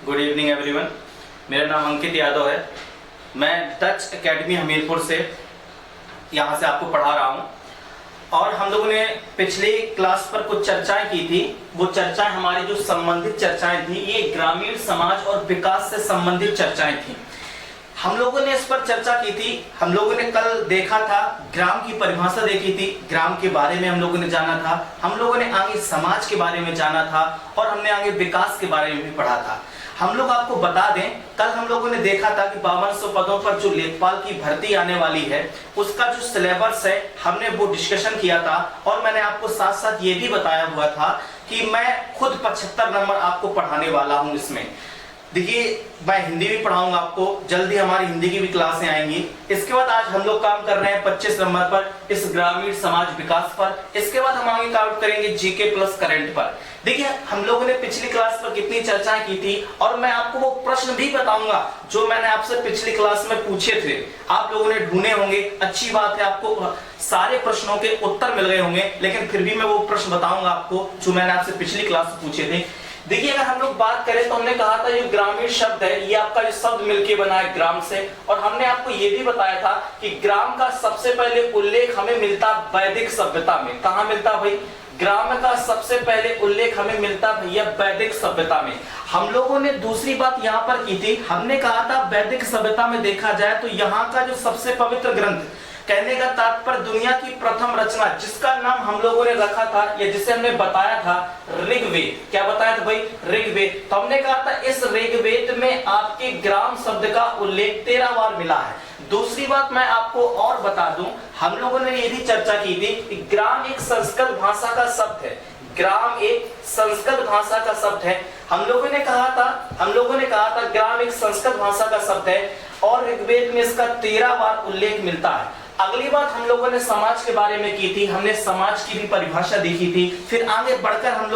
Good evening everyone. मेरा नाम अंकित यादव है। मैं डच एकेडमी हमीरपुर से यहाँ से आपको पढ़ा रहा हूँ और हम लोगों ने पिछली क्लास पर कुछ चर्चाएं की थी। वो चर्चाएं हमारी जो संबंधित चर्चाएं थी ये ग्रामीण समाज और विकास से संबंधित चर्चाएं थी। हम लोगों ने इस पर चर्चा की थी। हम लोगों ने कल देखा था, ग्राम की परिभाषा देखी थी, ग्राम के बारे में हम लोगों ने जाना था। हम लोगों ने आगे समाज के बारे में जाना था और हमने आगे विकास के बारे में भी पढ़ा था। हम लोग आपको बता दें, कल हम लोगों ने देखा था कि 5200 पदों पर जो लेखपाल की भर्ती आने वाली है उसका जो सिलेबस है हमने वो डिस्कशन किया था और मैंने आपको साथ साथ ये भी बताया हुआ था कि मैं खुद 75 नंबर आपको पढ़ाने वाला हूं। इसमें देखिए, मैं हिंदी भी पढ़ाऊंगा आपको, जल्दी हमारी हिंदी की भी क्लासें आएंगी। इसके बाद आज हम लोग काम कर रहे हैं 25 नंबर पर इस ग्रामीण समाज विकास पर। इसके बाद हम आगे काम करेंगे जीके प्लस करंट पर। देखिए, हम लोगों ने पिछली क्लास पर कितनी चर्चाएं की थी और मैं आपको वो प्रश्न भी बताऊंगा जो मैंने आपसे पिछली क्लास में पूछे थे। आप लोगों ने ढूंढे होंगे, अच्छी बात है, आपको सारे प्रश्नों के उत्तर मिल गए होंगे, लेकिन फिर भी मैं वो प्रश्न बताऊंगा आपको जो मैंने आपसे पिछली क्लास में पूछे थे। देखिए, अगर हम लोग बात करें तो हमने कहा था ये ग्रामीण शब्द है, ये आपका जो शब्द मिलके बना है ग्राम से, और हमने आपको ये भी बताया था कि ग्राम का सबसे पहले उल्लेख हमें मिलता वैदिक सभ्यता में। कहां मिलता भाई? ग्राम का सबसे पहले उल्लेख हमें मिलता भैया वैदिक सभ्यता में। हम लोगों ने दूसरी बात यहां पर की थी, हमने कहा था वैदिक सभ्यता में देखा जाए तो यहाँ का जो सबसे पवित्र ग्रंथ, कहने का तात्पर्य दुनिया की प्रथम रचना जिसका नाम हम लोगों ने रखा था या जिसे हमने बताया था ऋग्वेद। क्या बताया था भाई? ऋग्वेद। तो हमने कहा था इस ऋग्वेद में आपके ग्राम शब्द का उल्लेख 13 बार मिला है। दूसरी बात मैं आपको और बता दूं, हम लोगों ने ये भी चर्चा की थी कि ग्राम एक संस्कृत भाषा का शब्द है। ग्राम एक संस्कृत भाषा का शब्द है। हम लोगों ने कहा था ग्राम एक संस्कृत भाषा का शब्द है और ऋग्वेद में इसका 13 बार उल्लेख मिलता है। अगली बात हम लोगों ने समाज के बारे में की थी, हमने समाज की भी परिभाषा देखी थी। फिर आगे बढ़कर हम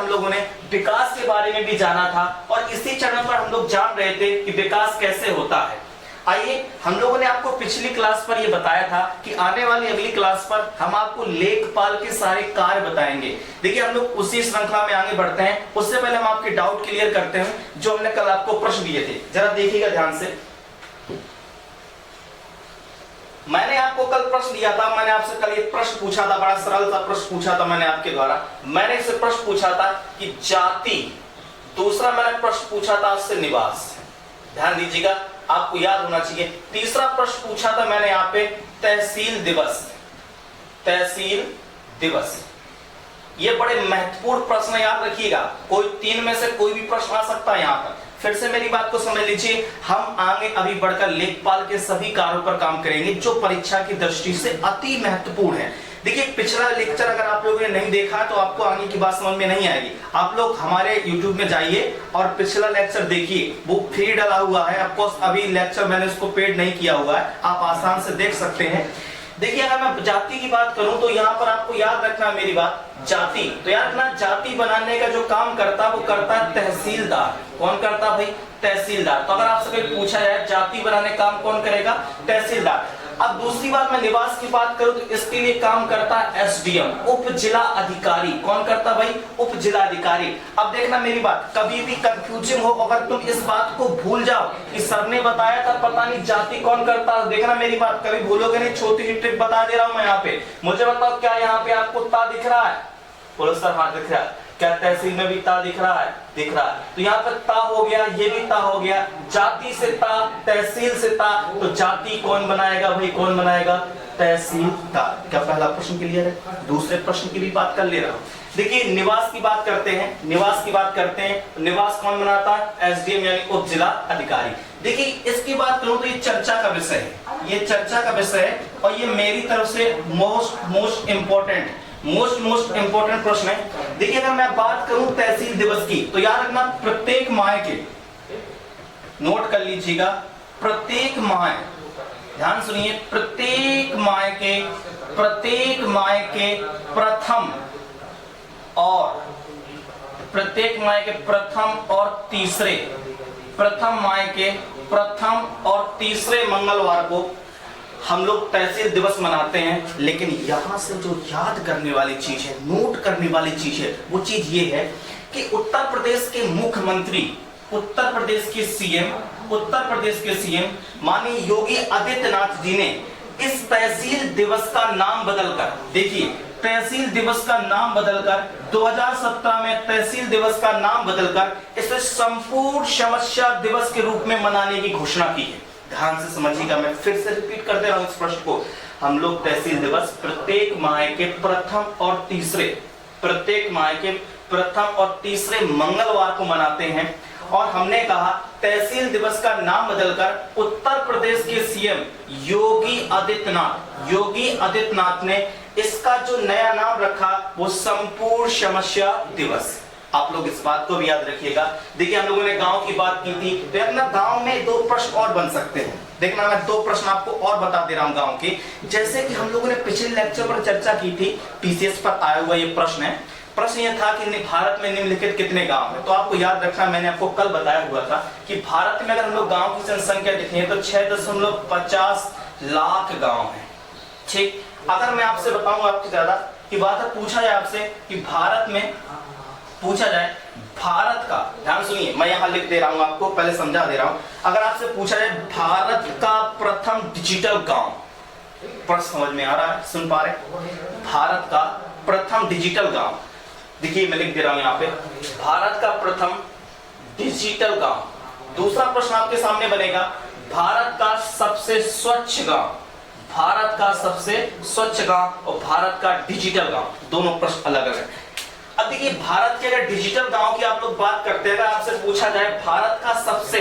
लोगों ने विकास के बारे में भी जाना था और इसी चरण पर हम लोग जान रहे थे कि विकास कैसे होता है। आइए, हम लोगों ने आपको पिछली क्लास पर यह बताया था कि आने वाली अगली क्लास पर हम आपको लेखपाल के सारे कार्य बताएंगे। देखिए, हम लोग उसी श्रृंखला में आगे बढ़ते हैं। उससे पहले हम आपके डाउट क्लियर करते हैं जो हमने कल आपको प्रश्न दिए थे। जरा देखिएगा ध्यान से। मैंने आपको कल प्रश्न दिया था, मैंने आपसे कल एक प्रश्न पूछा था, बड़ा सरल सा प्रश्न पूछा था मैंने आपके द्वारा। मैंने इससे प्रश्न पूछा था कि जाति, दूसरा मैंने प्रश्न पूछा था उससे निवास। ध्यान दीजिएगा, आपको याद होना चाहिए। तीसरा प्रश्न पूछा था मैंने यहाँ पे तहसील दिवस। तहसील दिवस ये बड़े महत्वपूर्ण प्रश्न, याद रखिएगा। कोई 3 में से कोई भी प्रश्न आ सकता है यहाँ पर। फिर से मेरी बात को समझ लीजिए, हम आगे अभी बढ़कर लेखपाल के सभी कार्यों पर काम करेंगे जो परीक्षा की दृष्टि से अति महत्वपूर्ण है। देखिए, पिछला लेक्चर अगर आप लोगों ने नहीं देखा तो आपको आगे की बात समझ में नहीं आएगी। आप लोग हमारे YouTube में जाइए और पिछला लेक्चर देखिए, वो फ्री डाला हुआ है। आपको अभी लेक्चर मैंने उसको पेड नहीं किया हुआ है, आप आसान से देख सकते हैं। देखिए, अगर मैं जाति की बात करूं तो यहाँ पर आपको याद रखना मेरी बात, जाति। तो याद रखना, जाति बनाने का जो काम करता है वो करता है तहसीलदार। कौन करता भाई? तहसीलदार। तो अगर आपसे कोई पूछा जाए जाति बनाने का काम कौन करेगा? तहसीलदार। अब दूसरी बात, मैं निवास की बात करूं तो इसके लिए काम करता है एसडीएम, उप जिला अधिकारी। कौन करता भाई? उप जिला अधिकारी। अब देखना मेरी बात, कभी भी कंफ्यूजिंग हो, अगर तुम इस बात को भूल जाओ कि सर ने बताया था पता नहीं जाति कौन करता, देखना मेरी बात, कभी भूलोगे नहीं। छोटी सी ट्रिक बता दे रहा हूं मैं यहाँ पे। मुझे बताओ, क्या यहाँ पे आपको ता दिख रहा है? बोलो सर, हाँ दिख रहा है। क्या तहसील में भी ता दिख रहा है? दिख रहा है। तो यहाँ पर ता हो गया, ये भी ता हो गया। जाति से ता, तहसील से ता, तो जाति कौन बनाएगा भाई? कौन बनाएगा? तहसीलदार। क्या पहला प्रश्न क्लियर है? दूसरे प्रश्न की भी बात कर ले रहा हूँ। देखिए, निवास की बात करते हैं। निवास कौन बनाता है? एसडीएम यानी उप जिला अधिकारी। देखिए, इसकी बात करूं तो ये चर्चा का विषय है, ये चर्चा का विषय है और ये मेरी तरफ से मोस्ट इंपोर्टेंट प्रश्न है। देखिए, अगर मैं बात करूं तहसील दिवस की तो याद रखना, प्रत्येक माह के, नोट कर लीजिएगा, प्रत्येक माह, ध्यान सुनिए, प्रत्येक माह के प्रथम और तीसरे मंगलवार को हम लोग तहसील दिवस मनाते हैं। लेकिन यहां से जो याद करने वाली चीज है, नोट करने वाली चीज है, वो चीज ये है कि उत्तर प्रदेश के मुख्यमंत्री, उत्तर प्रदेश के सीएम माननीय योगी आदित्यनाथ जी ने इस तहसील दिवस का नाम बदलकर, देखिए तहसील दिवस का नाम बदलकर 2017 में तहसील दिवस का नाम बदलकर इसे संपूर्ण समस्या दिवस के रूप में मनाने की घोषणा की है। ध्यान से समझिएगा, मैं फिर से रिपीट कर दे रहा हूं इस प्रश्न को। हम लोग तहसील दिवस प्रत्येक माह के प्रथम और तीसरे मंगलवार को मनाते हैं और हमने कहा तहसील दिवस का नाम बदलकर उत्तर प्रदेश के सीएम योगी आदित्यनाथ ने इसका जो नया नाम रखा वो संपूर्ण समस्या दिवस। आप लोग इस बात को भी याद रखिएगा। देखिए हम लोगों ने गांव की बात की थी, तो अपना गांव में 2 प्रश्न और बन सकते हैं। देखना मैं 2 प्रश्न आपको और बता दे रहा हूं गांव के, जैसे कि हम लोगों ने पिछले लेक्चर पर चर्चा की थी, पीसीएस पर आया हुआ ये प्रश्न है। प्रश्न यह था कि भारत में निम्नलिखित कितने गांव हैं। तो आपको याद रखना, मैंने आपको कल बताया हुआ था कि भारत में अगर हम लोग गांव की जनसंख्या देखें तो 6.50 लाख गांव हैं। ठीक, अगर मैं आपसे बताऊं आपकी ज्यादा की बात है, पूछा जाए आपसे कि भारत में पूछा जाए भारत का, ध्यान सुनिए मैं यहां लिख दे रहा हूं आपको, पहले समझा दे रहा हूं। अगर आपसे पूछा जाए भारत का प्रथम डिजिटल गांव, प्रश्न समझ में आ रहा है, सुन पा रहे? भारत का प्रथम डिजिटल गांव, देखिए मैं लिख दे रहा हूं यहां पे भारत का प्रथम डिजिटल गांव। दूसरा प्रश्न आपके सामने बनेगा भारत का सबसे स्वच्छ गांव, भारत का सबसे स्वच्छ गांव और भारत का डिजिटल गांव, दोनों प्रश्न अलग अलग है। अब देखिए भारत के अगर डिजिटल गांव की आप लोग बात करते हैं, अगर आपसे पूछा जाए भारत का सबसे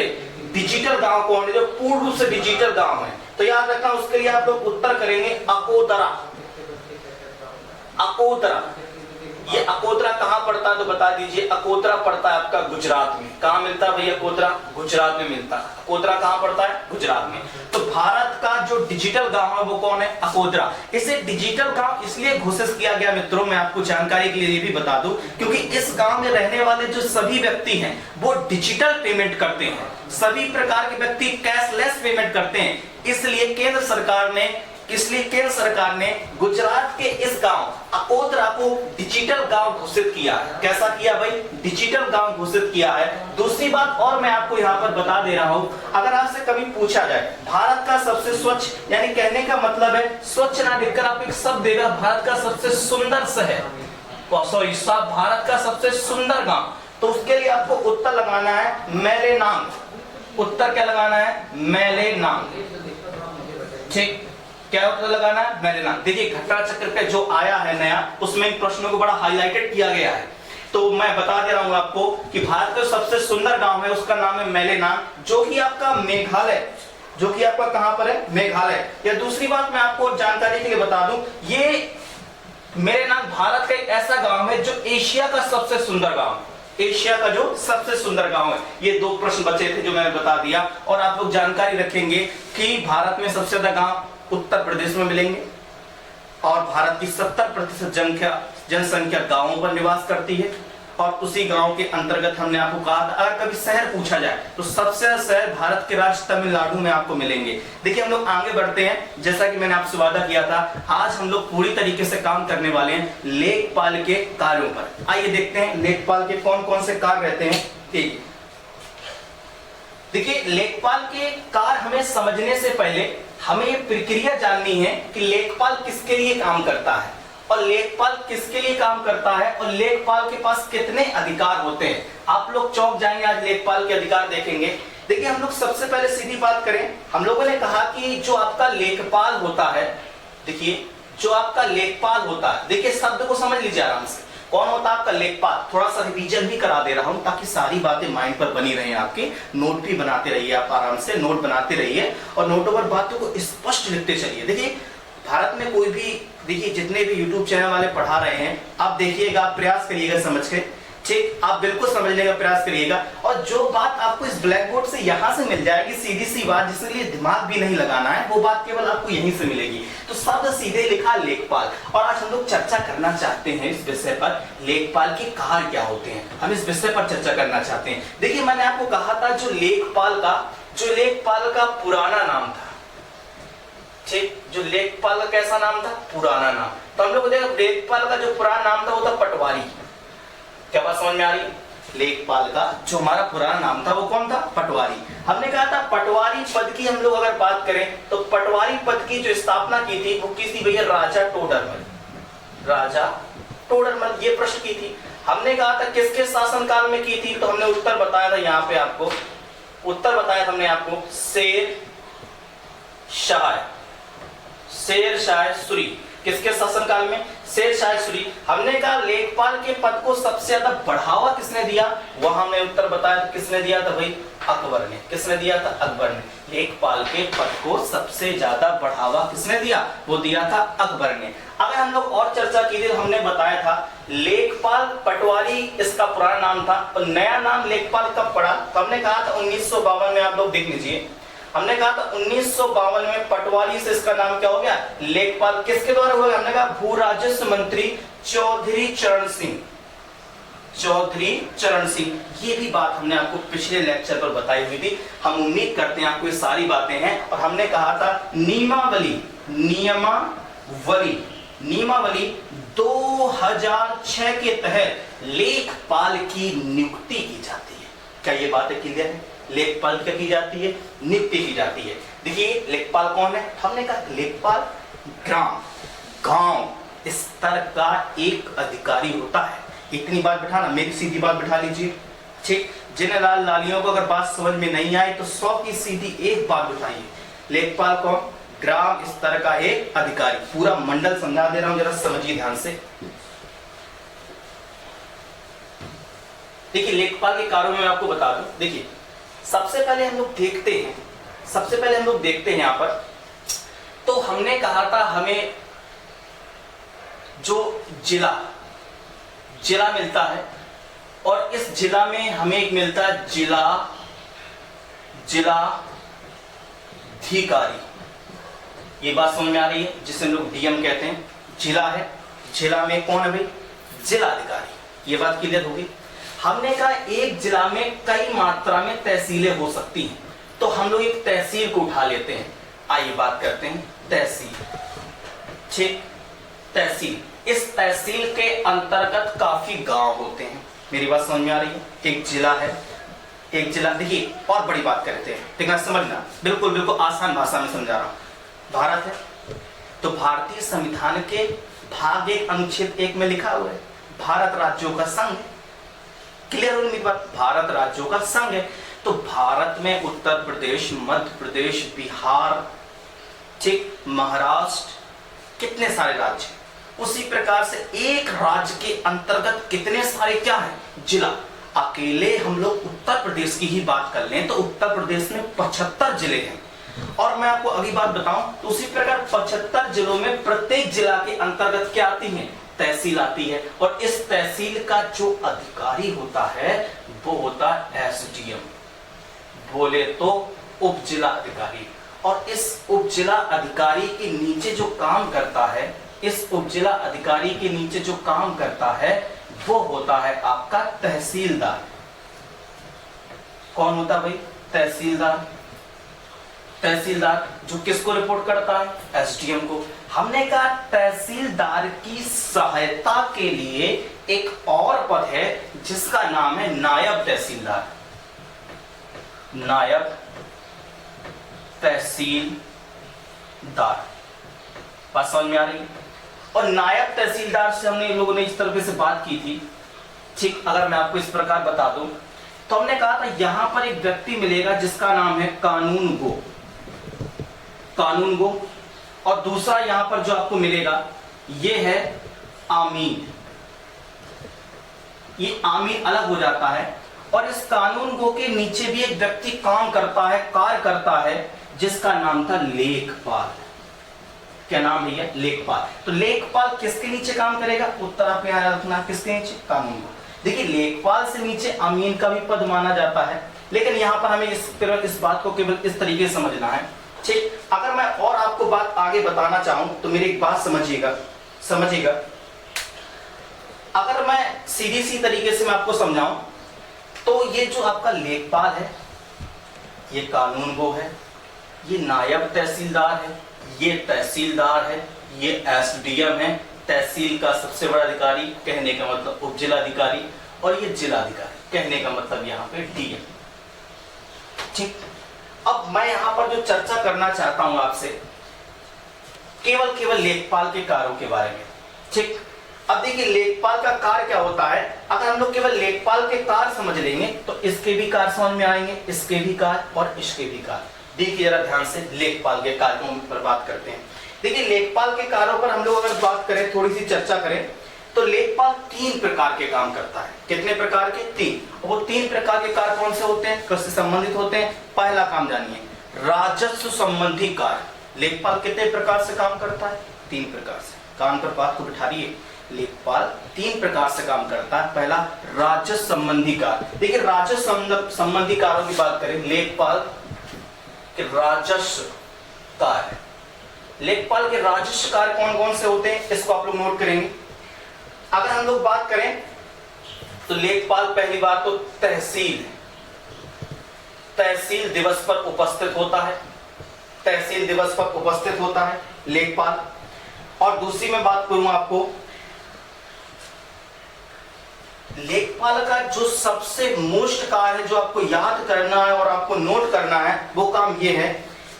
डिजिटल गांव कौन है, जो पूर्ण रूप से डिजिटल गांव है, तो याद रखना उसके लिए आप लोग उत्तर करेंगे अकोदरा। ये अकोदरा कहां पड़ता है तो बता दीजिए। अकोदरा पड़ता है आपका गुजरात में। कहां मिलता है भैया अकोदरा? गुजरात में मिलता है। अकोदरा कहां पड़ता है? गुजरात में। तो भारत का जो डिजिटल गांव है वो कौन है? अकोदरा। इसे डिजिटल गांव इसलिए घोषित किया गया मित्रों, मैं आपको जानकारी के लिए भी बता दूं, क्योंकि इस गांव में रहने वाले जो सभी व्यक्ति हैं वो डिजिटल पेमेंट करते हैं। सभी प्रकार के व्यक्ति कैशलेस पेमेंट करते हैं। इसलिए केंद्र सरकार ने गुजरात के इस गांव अकोदरा को डिजिटल गांव घोषित किया है। कैसा किया भाई? डिजिटल गांव घोषित किया है। दूसरी बात और मैं आपको यहां पर बता दे रहा हूं, अगर आपसे कभी पूछा जाए भारत का सबसे स्वच्छ, यानी कहने का मतलब है स्वच्छ ना लिखकर आप एक शब्द देगा भारत का सबसे सुंदर शहर, सॉरी भारत का सबसे सुंदर गांव, तो उसके लिए आपको उत्तर लगाना है मेलेनांग। उत्तर क्या लगाना है? मेलेनांग। ठीक, क्या उत्तर लगाना है? मेलेनांग। देखिए घटना चक्र पे जो आया है नया, उसमें इन प्रश्नों को बड़ा हाईलाइटेड किया गया है। तो मैं बता दे रहा हूं आपको कि भारत का सबसे सुंदर गांव है, उसका नाम है मेलेनांग, जो कि आपका मेघालय, जो कि आपका कहां पर है? मेघालय। या दूसरी बात मैं आपको जानकारी के लिए बता दूं, ये मेलेनांग भारत का एक ऐसा गांव है जो एशिया का सबसे सुंदर गांव है। एशिया का जो सबसे सुंदर गांव है। ये 2 प्रश्न बचे थे जो मैंने बता दिया। और आप लोग जानकारी रखेंगे कि भारत में सबसे ज्यादा गांव उत्तर प्रदेश में मिलेंगे और भारत की 70% जनसंख्या गांवों पर निवास करती है। और उसी गांव के अंतर्गत हमने आपको कहा था, अगर कभी शहर पूछा जाए तो सबसे ज्यादा शहर भारत के राज्य तमिलनाडु में आपको मिलेंगे। देखिए हम लोग आगे बढ़ते हैं, जैसा कि मैंने आपसे वादा किया था, आज हम लोग पूरी तरीके से काम करने वाले हैं लेखपाल के कार्यों पर। आइए देखते हैं लेखपाल के कौन कौन से कार्य रहते हैं। ठीक, देखिए लेखपाल के कार्य हमें समझने से पहले हमें ये प्रक्रिया जाननी है कि लेखपाल किसके लिए काम करता है और लेखपाल किसके लिए काम करता है और लेखपाल के पास कितने अधिकार होते हैं। आप लोग चौंक जाएंगे आज लेखपाल के अधिकार देखेंगे। देखिए हम लोग सबसे पहले सीधी बात करें, हम लोगों ने कहा कि जो आपका लेखपाल होता है, देखिए जो आपका लेखपाल होता है, देखिए शब्द को समझ लीजिए आराम से, कौन होता है आपका लेखपाल। थोड़ा सा रिवीजन भी करा दे रहा हूं ताकि सारी बातें माइंड पर बनी रही आपके। नोट भी बनाते रहिए, आप आराम से नोट बनाते रहिए और नोटों पर बातों को स्पष्ट लिखते चलिए। देखिए भारत में कोई भी, देखिए जितने भी यूट्यूब चैनल वाले पढ़ा रहे हैं, आप देखिएगा, आप प्रयास करिएगा समझ के। ठीक, आप बिल्कुल समझने का प्रयास करिएगा। और जो बात आपको इस ब्लैक बोर्ड से यहां से मिल जाएगी, सीधी सी बात जिसके लिए दिमाग भी नहीं लगाना है, वो बात केवल आपको यहीं से मिलेगी। तो शब्द सीधे लिखा लेखपाल। और आज हम लोग चर्चा करना चाहते हैं इस विषय पर, लेखपाल के कार्य क्या होते हैं, हम इस विषय पर चर्चा करना चाहते हैं। देखिए मैंने आपको कहा था जो लेखपाल का पुराना नाम था, ठीक, जो लेखपाल का कैसा नाम था? पुराना नाम। तो हम लोग देखो लेखपाल का जो पुराना नाम था वो था पटवारी। क्या बात समझ में आ रही है? लेखपाल का जो हमारा पुराना नाम था वो कौन था? पटवारी। हमने कहा था पटवारी पद की हम लोग अगर बात करें तो पटवारी पद की जो स्थापना की थी वो किसी भैया राजा टोडरमल, राजा टोडरमल ये प्रश्न की थी। हमने कहा था किसके शासनकाल में की थी, तो हमने उत्तर बताया था यहाँ पे आपको, उत्तर बताया था हमने आपको शेर शाह सूरी। किसके शासनकाल में? शेर शाह सूरी। हमने कहा लेखपाल के पद को सबसे ज्यादा बढ़ावा किसने दिया, वह हमने उत्तर बताया किसने दिया था भाई? अकबर ने। किसने दिया था? अकबर ने। लेखपाल के पद को सबसे ज्यादा बढ़ावा किसने दिया? वो दिया था अकबर ने। अगर हम लोग और चर्चा की थी तो हमने बताया था लेखपाल पटवारी इसका पुराना नाम था और नया नाम लेखपाल कब पड़ा, तो हमने कहा था 1952 में। आप लोग देख लीजिए, हमने कहा था 1952 में पटवारी से इसका नाम क्या हो गया? लेखपाल। किसके द्वारा हुआ? हमने कहा भू राजस्व मंत्री चौधरी चरण सिंह। ये भी बात हमने आपको पिछले लेक्चर पर बताई हुई थी। हम उम्मीद करते हैं आपको ये सारी बातें हैं। और हमने कहा था नियमावली 2006 के तहत लेखपाल की नियुक्ति की जाती है। क्या ये बात क्लियर है? लेखपाल क्या की जाती है? नियुक्ति की जाती है। देखिए लेखपाल कौन है? हमने कहा लेखपाल गांव स्तर का एक अधिकारी होता है। इतनी बात बिठाना, मेरी सीधी बात बिठा लीजिए, ठीक। जिन लाल लालियों को अगर बात समझ में नहीं आए तो 100 की सीधी एक बात बिठाइए। लेखपाल कौन? ग्राम स्तर का एक अधिकारी। पूरा मंडल समझा दे रहा हूं, जरा समझिए ध्यान से। देखिए लेखपाल के कार्यों में मैं आपको बता दूं। देखिए सबसे पहले हम लोग देखते हैं यहां पर, तो हमने कहा था हमें जो जिला मिलता है और इस जिला में हमें एक मिलता है जिलाधिकारी। ये बात समझ में आ रही है? जिसे लोग डीएम कहते हैं। जिला है, जिला में कौन है भाई? जिलाधिकारी। ये बात क्लियर होगी। हमने कहा एक जिला में कई मात्रा में तहसीलें हो सकती हैं, तो हम लोग एक तहसील को उठा लेते हैं। आइए बात करते हैं तहसील। ठीक, तहसील। इस तहसील के अंतर्गत काफी गांव होते हैं। मेरी बात समझ में आ रही है? एक जिला है, एक जिला। देखिए और बड़ी बात करते हैं, ठीक है, समझना, बिल्कुल आसान भाषा में समझा रहा हूं। भारत है तो भारतीय संविधान के भाग 1 अनुच्छेद 1 में लिखा हुआ है भारत राज्यों का संघ। क्लियर होगी मेरी बात? भारत राज्यों का संघ है। तो भारत में उत्तर प्रदेश, मध्य प्रदेश, बिहार, ठीक, महाराष्ट्र, कितने सारे राज्य। उसी प्रकार से एक राज्य के अंतर्गत कितने सारे क्या है? जिला। अकेले हम लोग उत्तर प्रदेश की ही बात कर लें तो उत्तर प्रदेश में 75 जिले हैं। और मैं आपको अगली बात बताऊं तो उसी प्रकार 75 जिलों में प्रत्येक जिला के अंतर्गत क्या आती है? तहसील आती है। और इस तहसील का जो अधिकारी होता है वो होता है एसडीएम, बोले तो उप जिला अधिकारी। और इस उप जिला अधिकारी के नीचे जो काम करता है, इस उप जिला अधिकारी के नीचे जो काम करता है वो होता है आपका तहसीलदार। कौन होता है भाई? तहसीलदार। तहसीलदार जो किसको रिपोर्ट करता है? एसडीएम को। हमने कहा तहसीलदार की सहायता के लिए एक और पद है जिसका नाम है नायब तहसीलदार। नायब तहसीलदार। बात समझ में आ रही है? और नायब तहसीलदार से हमने लोगों ने इस तरीके से बात की थी, ठीक। अगर मैं आपको इस प्रकार बता दूं तो हमने कहा था यहां पर एक व्यक्ति मिलेगा जिसका नाम है कानूनगो। और दूसरा यहां पर जो आपको मिलेगा ये है आमीन। ये आमीन अलग हो जाता है। और इस कानूनगो के नीचे भी एक व्यक्ति काम करता है, कार्य करता है, जिसका नाम था लेखपाल। क्या नाम है? लेखपाल। तो लेखपाल किसके नीचे काम करेगा? उत्तर आप यहां रखना, किसके नीचे? कानूनगो। देखिए लेखपाल से नीचे अमीन का भी पद माना जाता है, लेकिन यहां पर हमें इस बात को केवल इस तरीके से समझना है, ठीक। अगर मैं और आपको बात आगे बताना चाहूं तो मेरी एक बात समझिएगा। अगर मैं सीधी सी तरीके से मैं आपको समझाऊं तो ये जो आपका लेखपाल है, ये कानूनगो है, ये नायब तहसीलदार है, ये तहसीलदार है, ये एसडीएम है, तहसील का सबसे बड़ा अधिकारी, कहने का मतलब उप जिलाधिकारी, और ये जिलाधिकारी। कहने का मतलब यहाँ पे डी है। ठीक, अब मैं यहाँ पर जो चर्चा करना चाहता हूं आपसे केवल लेखपाल के कार्यों के बारे में। ठीक, अब देखिए लेखपाल का कार्य क्या होता है। अगर हम लोग केवल लेखपाल के कार्य समझ लेंगे तो इसके भी कार्य समझ में आएंगे, इसके भी कार्य और इसके भी कार्य। देखिए जरा ध्यान से लेखपाल के कार्यों पर बात करते हैं। देखिए लेखपाल के कार्यों पर हम लोग अगर बात करें, थोड़ी सी चर्चा करें, तो लेखपाल 3 प्रकार के काम करता है। कितने प्रकार के? 3। वो 3 प्रकार के कार्य कौन से होते हैं, किससे संबंधित होते हैं? पहला काम जानिए, राजस्व संबंधी कार्य। लेखपाल कितने प्रकार से काम करता है? 3 प्रकार से। कान पर बात को बिठाइए, लेखपाल 3 प्रकार से काम करता है। पहला राजस्व संबंधी कार्य। देखिए राजस्व संबंधी कार्यों की बात करें, लेखपाल के राजस्व कार्य, लेखपाल के राजस्व कार्य कौन कौन से होते हैं इसको आप लोग नोट करेंगे। अगर हम लोग बात करें तो लेखपाल पहली बात तो तहसील दिवस पर उपस्थित होता है, तहसील दिवस पर उपस्थित होता है लेखपाल। और दूसरी मैं बात करूं आपको, लेखपाल का जो सबसे मोस्ट कार्य है, जो आपको याद करना है और आपको नोट करना है, वो काम ये है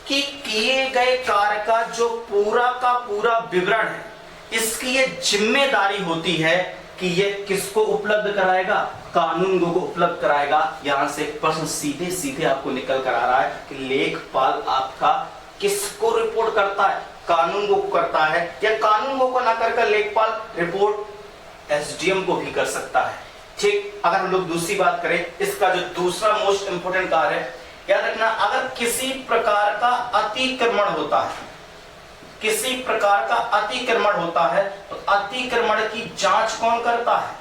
कि किए गए कार्य का जो पूरा का पूरा विवरण है, इसकी ये जिम्मेदारी होती है कि ये किसको उपलब्ध कराएगा? कानून को उपलब्ध कराएगा। यहां से प्रश्न सीधे सीधे आपको निकल कर आ रहा है कि लेखपाल आपका किसको रिपोर्ट करता है? कानून को करता है, या कानून को ना कर लेखपाल रिपोर्ट एसडीएम को भी कर सकता है। ठीक, अगर हम लोग दूसरी बात करें, इसका जो दूसरा मोस्ट इंपोर्टेंट कार्य है, याद रखना, अगर किसी प्रकार का अतिक्रमण होता है, किसी प्रकार का अतिक्रमण होता है, तो अतिक्रमण की जांच कौन करता है?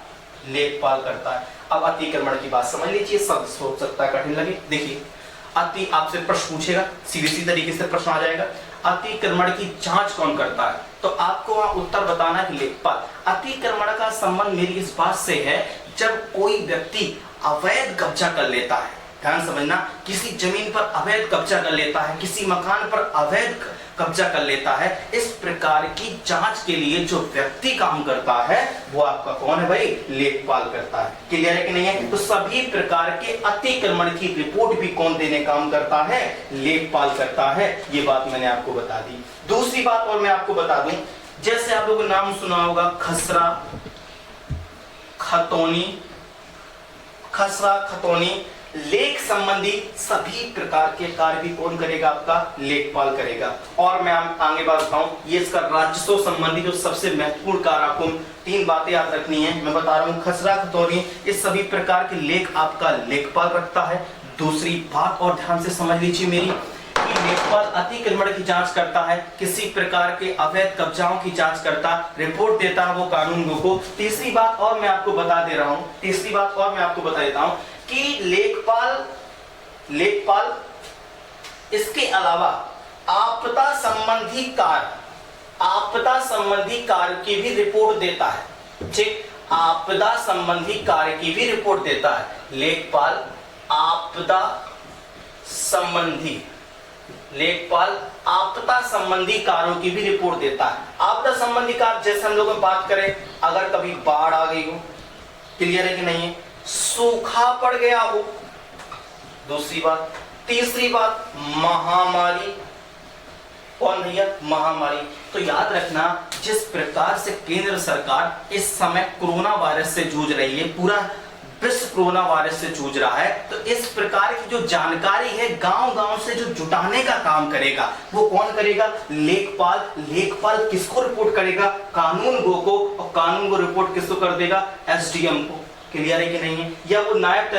लेखपाल करता है। अब अतिक्रमण की बात समझ लीजिए, सब सोच सकता है कठिन लगे। देखिए आपसे प्रश्न पूछेगा, सीधी तरीके से प्रश्न आ जाएगा, अतिक्रमण की जांच कौन करता है? तो आपको वहां उत्तर बताना है लेखपाल। अतिक्रमण का संबंध मेरी इस बात से है, जब कोई व्यक्ति अवैध कब्जा कर लेता है, ध्यान समझना, किसी जमीन पर अवैध कब्जा कर लेता है, किसी मकान पर अवैध कब्जा कर लेता है, इस प्रकार की जांच के लिए जो व्यक्ति काम करता है वो आपका कौन है भाई? लेखपाल करता है। क्लियर है कि नहीं है? तो सभी प्रकार के अतिक्रमण की रिपोर्ट भी कौन देने काम करता है? लेखपाल करता है। ये बात मैंने आपको बता दी। दूसरी बात और मैं आपको बता दूं, जैसे आप लोगों ने नाम सुना होगा खसरा खतौनी, लेख संबंधी सभी प्रकार के कार्य भी कौन करेगा? आपका लेखपाल करेगा। और मैं आगे बात बताऊं, ये इसका राजस्व संबंधी जो सबसे महत्वपूर्ण कार्य, आपको 3 बातें याद रखनी है। मैं बता रहा हूं खसरा खतौनी, इस सभी प्रकार के लेख आपका लेखपाल रखता है। दूसरी बात और ध्यान से समझ लीजिए मेरी, कि लेखपाल अतिक्रमण की जांच करता है, किसी प्रकार के अवैध कब्जाओं की जांच करता, रिपोर्ट देता है वो कानून को। तीसरी बात और मैं आपको बता देता हूं कि लेखपाल इसके अलावा आपदा संबंधी कार्य की भी रिपोर्ट देता है। ठीक, आपदा संबंधी कार्य की भी रिपोर्ट देता है लेखपाल। आपदा संबंधी कार्यों की भी रिपोर्ट देता है। आपदा संबंधी कार्य जैसे हम लोग बात करें, अगर कभी बाढ़ आ गई हो, क्लियर है कि नहीं है, सूखा पड़ गया हो, दूसरी बात। तीसरी बात महामारी, कौन भैया? महामारी। तो याद रखना, जिस प्रकार से केंद्र सरकार इस समय कोरोना वायरस से जूझ रही है, पूरा विश्व कोरोना वायरस से जूझ रहा है, तो इस प्रकार की जो जानकारी है गांव-गांव से जो जुटाने का काम करेगा वो कौन करेगा? लेखपाल किसको रिपोर्ट करेगा? कानून को, और कानून को रिपोर्ट किसको कर देगा? एसडीएम को। क्लियर है कि नहीं है? या वो नायब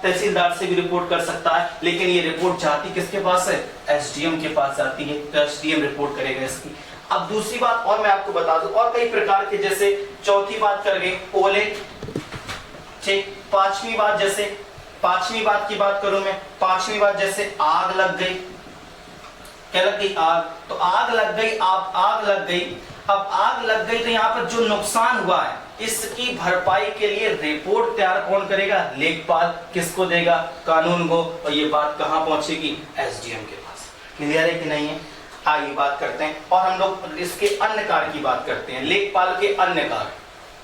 तहसीलदार से भी रिपोर्ट कर सकता है, लेकिन ये रिपोर्ट जाती किसके पास है? एसडीएम के पास जाती है, तो एसडीएम रिपोर्ट करेगा इसकी। अब दूसरी बात और मैं आपको बता दूं, और कई प्रकार के, जैसे चौथी बात कर गए ओले। ठीक, पांचवी बात की बात करूं मैं, पांचवी बात जैसे आग लग गई, क्या लग गई? आग। तो आग लग गई, अब आग लग गई तो यहाँ पर जो नुकसान हुआ है इसकी भरपाई के लिए रिपोर्ट तैयार कौन करेगा? लेखपाल। किसको देगा? कानून को। और ये बात कहां पहुंचेगी? एसडीएम के पास। क्लियर है कि नहीं है? आगे बात करते हैं और हम लोग इसके अन्य कार्य की बात करते हैं, लेखपाल के अन्य कार्य।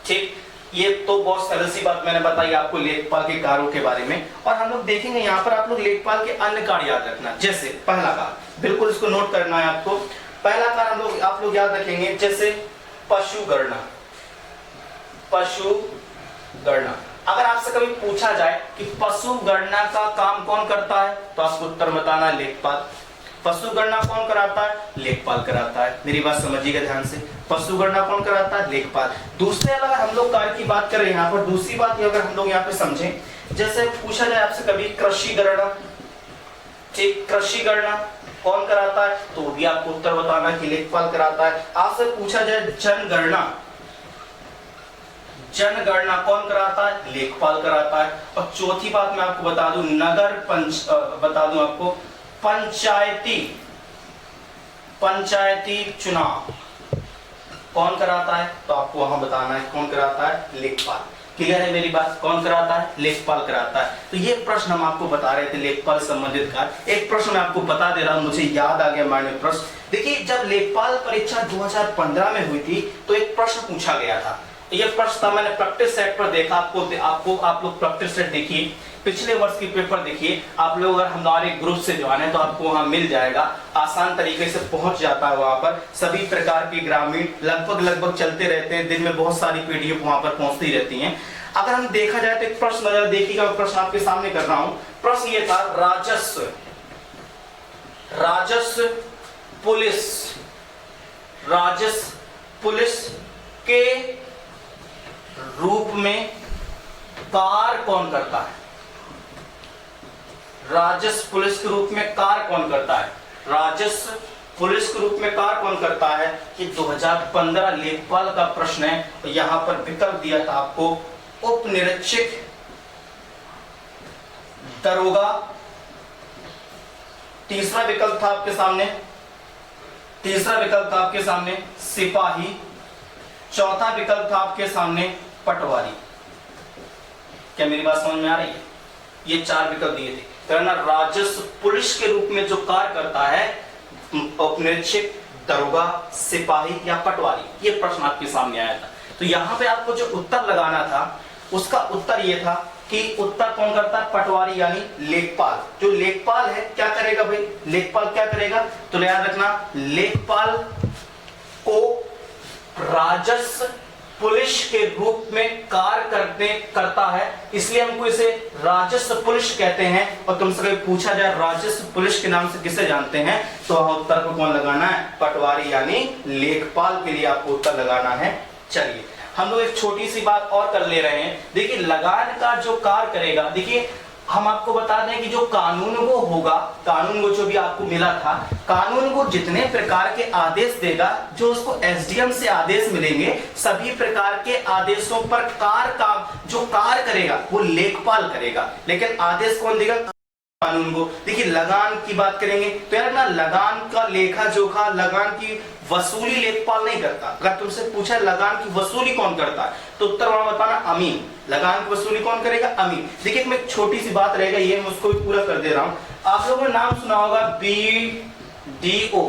ठीक, ये तो बहुत सरल सी बात मैंने बताई आपको लेखपाल के कार्यों के बारे में। और हम लोग देखेंगे यहाँ पर आप लोग लेखपाल के अन्य कार्य याद रखना। जैसे पहला कार्य, बिल्कुल इसको नोट करना है आपको। पहला कार्य आप लोग याद रखेंगे, जैसे पशु गणना। पशु गणना, अगर आपसे कभी पूछा जाए कि पशु गणना का काम कौन करता है, तो आपको उत्तर बताना है लेखपाल। पशु गणना कौन कराता है? लेखपाल कराता है। मेरी बात समझिएगा ध्यान से, पशु गणना कौन कराता है? लेखपाल। दूसरे अगर हम लोग कार्य की बात करें यहाँ पर, दूसरी बात अगर हम लोग यहाँ पे समझें, जैसे पूछा जाए आपसे कभी कृषि गणना, ठीक, कृषि गणना कौन कराता है, तो भी आपको उत्तर बताना कि लेखपाल कराता है। आपसे पूछा जाए जनगणना, जनगणना कौन कराता है? लेखपाल कराता है। और चौथी बात मैं आपको बता दूं, बता दूं आपको, पंचायती चुनाव कौन कराता है, तो आपको वहां बताना है कौन कराता है? लेखपाल। क्लियर है मेरी बात? कौन कराता है? लेखपाल कराता है। तो ये प्रश्न हम आपको बता रहे थे लेखपाल संबंधित कार्य। एक प्रश्न मैं आपको बता दे रहा हूं, मुझे याद आ गया माननीय प्रश्न। देखिए, जब लेखपाल परीक्षा 2015 में हुई थी तो एक प्रश्न पूछा गया था। ये प्रश्न था, मैंने प्रैक्टिस सेट पर देखा। आप लोग प्रैक्टिस सेट देखिए, पिछले वर्ष की पेपर देखिए। आप लोग अगर हमारे ग्रुप से जुड़े तो आपको वहां मिल जाएगा, आसान तरीके से पहुंच जाता है वहां पर। सभी प्रकार के ग्रामीण लगभग चलते रहते हैं, दिन में बहुत सारी पीडीएफ वहां पर पहुंचती रहती हैं। अगर हम देखा जाए तो एक प्रश्न नजर देखिएगा, प्रश्न आपके सामने कर रहा हूं। प्रश्न ये था, राजस्व पुलिस के रूप में कार्य कौन करता है? राजस्व पुलिस के रूप में कार्य कौन करता है? राजस्व पुलिस के रूप में कार्य कौन करता है? कि 2015 लेखपाल का प्रश्न है। तो यहां पर विकल्प दिया था आपको, उप निरीक्षक, दरोगा। तीसरा विकल्प था आपके सामने, सिपाही। चौथा विकल्प था आपके सामने, पटवारी। क्या मेरी बात समझ में आ रही है? ये 4 विकल्प दिए थे। राजस्व पुलिस के रूप में जो कार्य करता है, उपनिरीक्षक, दरोगा, सिपाही या पटवारी, ये प्रश्न आपके सामने आया था। तो यहाँ पे आपको जो उत्तर लगाना था, उसका उत्तर ये था कि उत्तर कौन करता है? पटवारी यानी लेखपाल। जो लेखपाल है क्या करेगा भाई? लेखपाल क्या करेगा? तो याद रखना, लेखपाल को राजस्व पुलिस के रूप में कार्य करता है, इसलिए हमको इसे राजस्व पुलिस कहते हैं। और तुमसे कभी पूछा जाए राजस्व पुलिस के नाम से किसे जानते हैं, तो उत्तर को कौन लगाना है? पटवारी यानी लेखपाल के लिए आपको उत्तर लगाना है। चलिए, हम लोग एक छोटी सी बात और कर ले रहे हैं। देखिए, लगान का जो कार्य करेगा, देखिए हम आपको बता दें कि जो कानून वो होगा, कानून वो जो भी आपको मिला था, कानून वो जितने प्रकार के आदेश देगा, जो उसको एसडीएम से आदेश मिलेंगे, सभी प्रकार के आदेशों पर जो कार्य करेगा वो लेखपाल करेगा। लेकिन आदेश कौन देगा? कानून को। देखिए, लगान की बात करेंगे तो यार ना, लगान का लेखा जोखा, लगान की वसूली लेखपाल नहीं करता। अगर तुमसे पूछा लगान की वसूली कौन करता है, तो उत्तर वहां बताना अमीन। लगान की वसूली कौन करेगा? अमीन। देखिए, मैं एक छोटी सी बात रहेगा, ये मैं उसको भी पूरा कर दे रहा हूं। आप लोगों ने नाम सुना होगा BDO,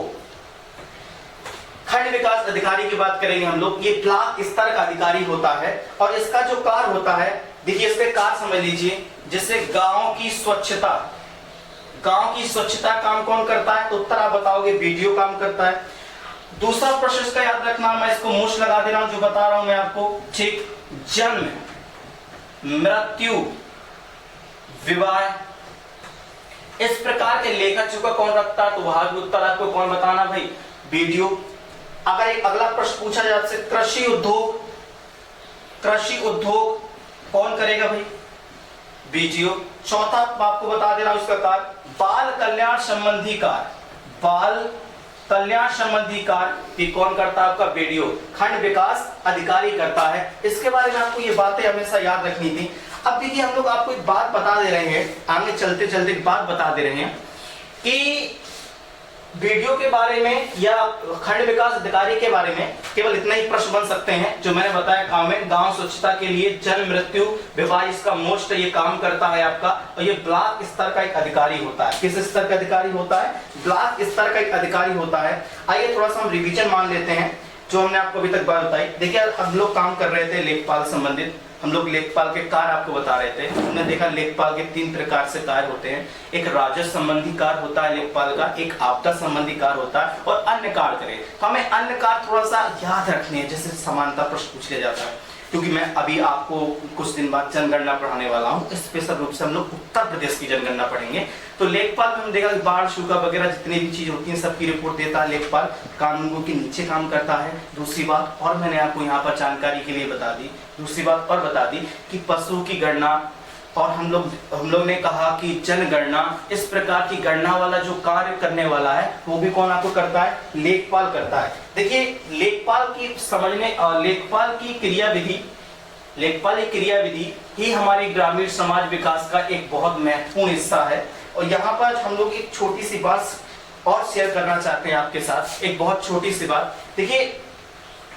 खंड विकास अधिकारी की बात करेंगे हम लोग। ये ब्लॉक स्तर का अधिकारी होता है और इसका जो कार्य होता है, देखिए इसके कार्य समझ लीजिए। जैसे गांव की स्वच्छता काम कौन करता है, तो उत्तर आप बताओगे BDO काम करता है। दूसरा प्रश्न इसका याद रखना, मैं इसको मोस्ट लगा दे रहा हूं, जो बता रहा हूं मैं आपको, ठीक, जन्म, मृत्यु, विवाह, इस प्रकार के लेखा जोखा कौन रखता है, तो वहां भी उत्तर आपको कौन बताना भाई? BDO। अगर एक अगला प्रश्न पूछा जाए आपसे, कृषि उद्योग कौन करेगा भाई? BDO। चौथा आपको बता दे रहा हूं इसका कार्य, बाल कल्याण संबंधी कार्य कौन करता है? आपका BDO, खंड विकास अधिकारी करता है। इसके बारे में आपको ये बातें हमेशा याद रखनी थी। अब देखिए, हम लोग आपको एक बात बता दे रहे हैं, आगे चलते चलते एक बात बता दे रहे हैं कि BDO के बारे में या खंड विकास अधिकारी के बारे में केवल इतना ही प्रश्न बन सकते हैं जो मैंने बताया। गांव स्वच्छता के लिए जन्म, मृत्यु, विवाह, इसका मोस्ट ये काम करता है आपका। और ये ब्लॉक स्तर का एक अधिकारी होता है। किस स्तर का अधिकारी होता है? ब्लॉक स्तर का एक अधिकारी होता है। आइए थोड़ा सा हम रिवीजन मान लेते हैं। जो हमने आपको अभी तक बात बताई। देखिए हम लोग काम कर रहे थे लेखपाल संबंधित, हम लोग लेखपाल के कार्य आपको बता रहे थे। हमने देखा लेखपाल के 3 प्रकार से कार्य होते हैं, एक राजस्व संबंधी कार्य होता है लेखपाल का, एक आपदा संबंधी कार्य होता है और अन्य कार्य करें। तो हमें अन्य कार्य थोड़ा सा याद रखने हैं, जैसे समानता प्रश्न पूछ लिया जाता है, क्योंकि मैं अभी आपको कुछ दिन बाद जनगणना पढ़ाने वाला हूँ। स्पेशल रूप से हम लोग उत्तर प्रदेश की जनगणना पढ़ेंगे। तो लेखपाल में हम देखा कि बाढ़, सूखा वगैरह जितनी भी चीज होती है सबकी रिपोर्ट देता है लेखपाल, कानूनों के नीचे काम करता है। दूसरी बात और मैंने आपको यहाँ पर जानकारी के लिए बता दी, दूसरी बात और बता दी कि पशु की गणना, और हम लोग ने कहा कि जनगणना, इस प्रकार की गणना वाला जो कार्य करने वाला है वो भी कौन आपको करता है? लेखपाल करता है। देखिए लेखपाल की समझने, लेखपाल की क्रियाविधि, लेखपाल की क्रियाविधि ही हमारे ग्रामीण समाज विकास का एक बहुत महत्वपूर्ण हिस्सा है। और यहाँ पर हम लोग एक छोटी सी बात और शेयर करना चाहते हैं आपके साथ, एक बहुत छोटी सी बात। देखिए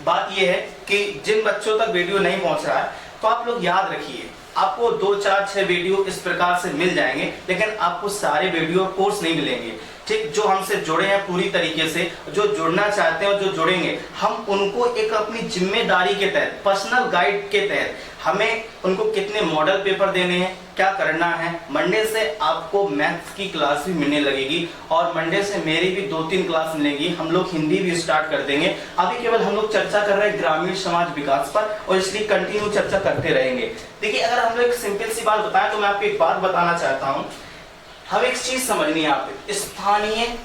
बात यह है कि जिन बच्चों तक वीडियो नहीं पहुंच रहा है तो आप लोग याद रखिए, आपको 2, 4, 6 वीडियो इस प्रकार से मिल जाएंगे, लेकिन आपको सारे वीडियो कोर्स नहीं मिलेंगे। ठीक, जो हमसे जुड़े हैं पूरी तरीके से, जो जुड़ना चाहते हैं और जो जुड़ेंगे, हम उनको एक अपनी जिम्मेदारी के तहत, पर्सनल गाइड के तहत हमें उनको कितने मॉडल पेपर देने हैं, क्या करना है। मंडे से आपको मैथ्स की क्लास भी मिलने लगेगी और मंडे से मेरी भी 2-3 क्लास मिलेगी। हम लोग हिंदी भी स्टार्ट कर देंगे। अभी केवल हम लोग चर्चा कर रहे हैं ग्रामीण समाज विकास पर और इसलिए कंटिन्यू चर्चा करते रहेंगे। देखिए अगर हम लोग एक सिंपल सी बात बताएं तो मैं आपको एक बात बताना चाहता हूं, हम एक चीज समझनी है आपको, स्थानीय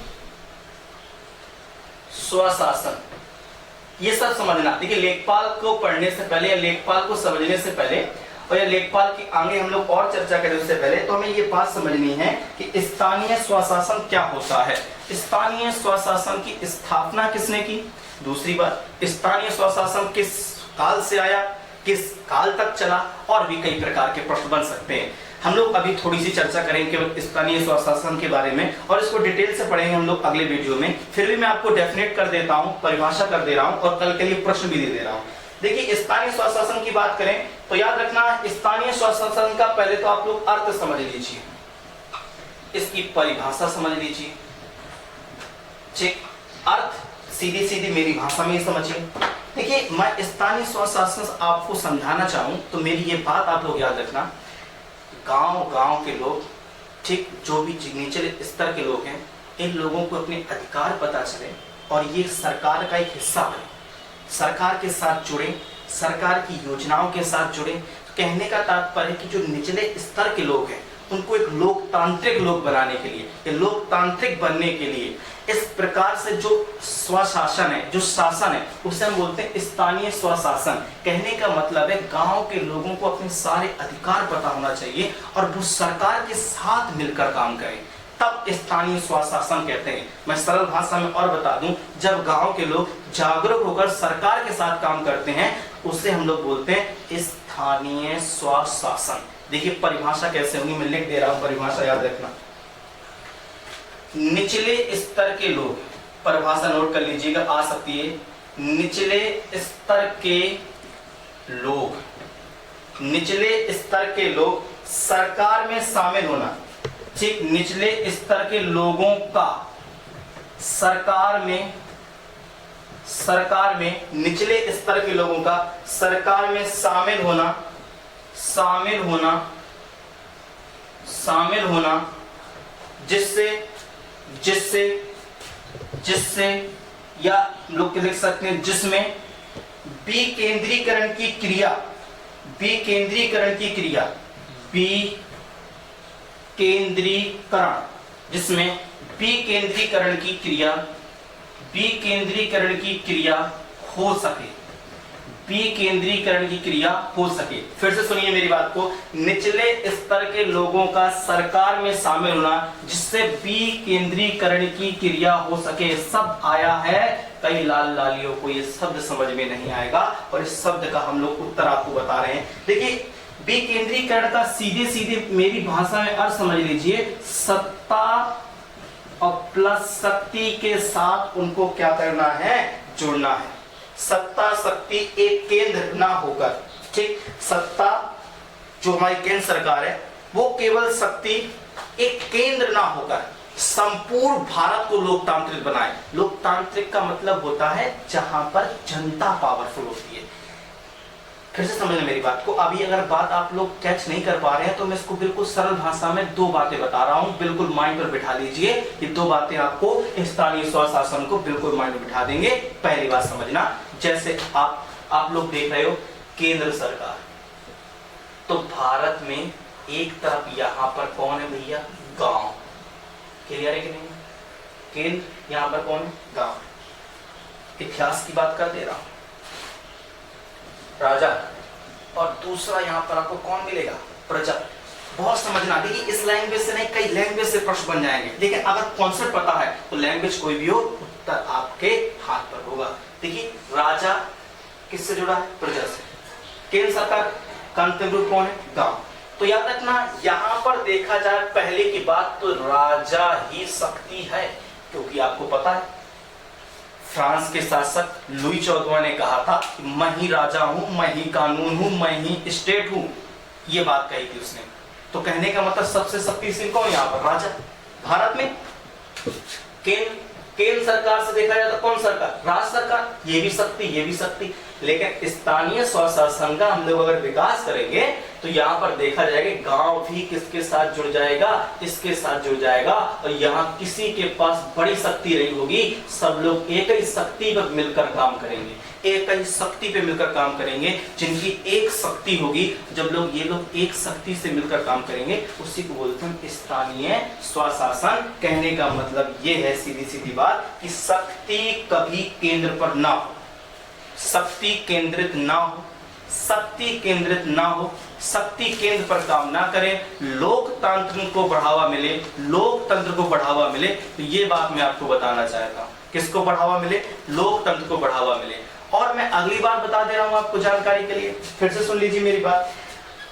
स्वशासन, ये सब समझना। देखिए लेखपाल को पढ़ने से पहले या लेखपाल को समझने से पहले और या लेखपाल की आगे हम लोग और चर्चा करें उससे पहले तो हमें ये बात समझनी है कि स्थानीय स्वशासन क्या होता है। स्थानीय स्वशासन की स्थापना किसने की? दूसरी बात, स्थानीय स्वशासन किस काल से आया, किस काल तक चला, और भी कई प्रकार के प्रश्न बन सकते हैं। हम लोग अभी थोड़ी सी चर्चा करेंगे स्थानीय स्वशासन के बारे में और इसको डिटेल से पढ़ेंगे हम लोग अगले वीडियो में। फिर भी मैं आपको डेफिनेट कर देता हूं, परिभाषा कर दे रहा हूं और कल के लिए प्रश्न भी दे रहा हूं। देखिए स्थानीय स्वशासन की बात करें तो याद रखना, स्थानीय स्वशासन का पहले तो आप लोग अर्थ समझ लीजिए, इसकी परिभाषा समझ लीजिए। ठीक, अर्थ सीधी सीधी मेरी भाषा में ही समझिए। देखिए मैं स्थानीय स्वशासन आपको समझाना चाहूं तो मेरी ये बात आप लोग याद रखना, गांव के लोग, ठीक, जो भी निचले स्तर के लोग हैं, इन लोगों को अपने अधिकार पता चले और ये सरकार का एक हिस्सा बने, सरकार के साथ जुड़े, सरकार की योजनाओं के साथ जुड़े। तो कहने का तात्पर्य कि जो निचले स्तर के लोग हैं उनको एक लोकतांत्रिक लोग बनाने के लिए, या लोकतांत्रिक बनने के लिए इस प्रकार से जो स्वशासन है, जो शासन है, उसे हम बोलते हैं स्थानीय स्वशासन। कहने का मतलब है गांव के लोगों को अपने सारे अधिकार पता होना चाहिए और वो सरकार के साथ मिलकर काम करें, तब स्थानीय स्वशासन कहते हैं। मैं सरल भाषा में और बता दूं, जब गांव के लोग जागरूक होकर सरकार के साथ काम करते हैं उसे हम लोग बोलते हैं स्थानीय स्वशासन। देखिए परिभाषा कैसे होगी, मैं लिख दे रहा हूं, परिभाषा याद रखना। निचले स्तर के लोग, परिभाषा नोट कर लीजिएगा, आ सकती है। निचले स्तर के लोग, निचले स्तर के लोग सरकार में शामिल होना। ठीक, निचले स्तर के लोगों का सरकार में निचले स्तर के लोगों का सरकार में शामिल होना, जिससे या लोग लिख सकते हैं जिसमें विकेंद्रीकरण की क्रिया, जिसमें विकेंद्रीकरण की क्रिया हो सके, विकेंद्रीकरण की क्रिया हो सके। फिर से सुनिए मेरी बात को, निचले स्तर के लोगों का सरकार में शामिल होना जिससे विकेंद्रीकरण की क्रिया हो सके। सब आया है, कई लाल लालियों को ये शब्द समझ में नहीं आएगा और इस शब्द का हम लोग उत्तर आपको बता रहे हैं। देखिए विकेंद्रीकरण का सीधे सीधे मेरी भाषा में अर्थ समझ लीजिए, सत्ता और प्लस शक्ति के साथ उनको क्या करना है, जुड़ना है। सत्ता शक्ति एक केंद्र ना होकर, ठीक, सत्ता जो हमारी केंद्र सरकार है वो केवल शक्ति एक केंद्र ना होकर, संपूर्ण भारत को लोकतांत्रिक बनाए। लोकतांत्रिक का मतलब होता है जहां पर जनता पावरफुल होती है। फिर से समझना मेरी बात को, अभी अगर बात आप लोग कैच नहीं कर पा रहे हैं तो मैं इसको बिल्कुल सरल भाषा में दो बातें बता रहा हूं, बिल्कुल माइंड पर बिठा लीजिए। ये दो बातें आपको स्थानीय स्वशासन को बिल्कुल माइंड में बिठा देंगे। पहली बात समझना, जैसे आप लोग देख रहे हो केंद्र सरकार, तो भारत में एक तरफ यहां पर कौन है भैया, गांव, क्लियर है कि नहीं, केंद्र यहां पर कौन है, गांव। इतिहास की बात कर दे रहा हूं, राजा, और दूसरा यहां पर आपको कौन मिलेगा, प्रजा। बहुत समझना, देखिए इस लैंग्वेज से नहीं कई लैंग्वेज से प्रश्न बन जाएंगे, लेकिन अगर कॉन्सेप्ट पता है तो लैंग्वेज कोई भी हो उत्तर आपके हाथ पर होगा। देखिए राजा किससे जुड़ा है, प्रजा से। केंद्र सरकार का अंतिम रूप कौन है, गांव। तो याद रखना, यहां पर देखा जाए पहले की बात तो राजा ही शक्ति है, क्योंकि आपको पता है फ्रांस के शासक लुई 14वां ने कहा था कि मैं ही राजा हूं, मैं ही कानून हूं, मैं ही स्टेट हूं, ये बात कही थी उसने। तो कहने का मतलब सबसे शक्तिशाली कौन यहाँ पर, राजा। भारत में केंद्र सरकार से देखा जाए तो कौन सरकार, राज्य सरकार, ये भी शक्ति, ये भी शक्ति। लेकिन स्थानीय स्वशासन का हम लोग अगर विकास करेंगे तो यहाँ पर देखा जाएगा गांव भी किसके साथ जुड़ जाएगा, इसके साथ जुड़ जाएगा, और यहाँ किसी के पास बड़ी शक्ति नहीं होगी, सब लोग एक ही शक्ति पर मिलकर काम करेंगे, एक ही शक्ति पे मिलकर काम करेंगे, जिनकी एक शक्ति होगी। जब ये लोग एक शक्ति से मिलकर काम करेंगे, उसी को बोलते हैं स्थानीय स्वशासन। कहने का मतलब ये है सीधी सीधी बात कि शक्ति कभी केंद्र पर ना हो, शक्ति केंद्रित ना हो, शक्ति केंद्रित ना हो, शक्ति केंद्र पर काम ना करें, लोकतंत्र को बढ़ावा मिले, लोकतंत्र को बढ़ावा मिले। तो ये बात मैं आपको बताना चाहता हूं, किसको बढ़ावा मिले, लोकतंत्र को बढ़ावा मिले। और मैं अगली बात बता दे रहा हूं आपको जानकारी के लिए, फिर से सुन लीजिए मेरी बात।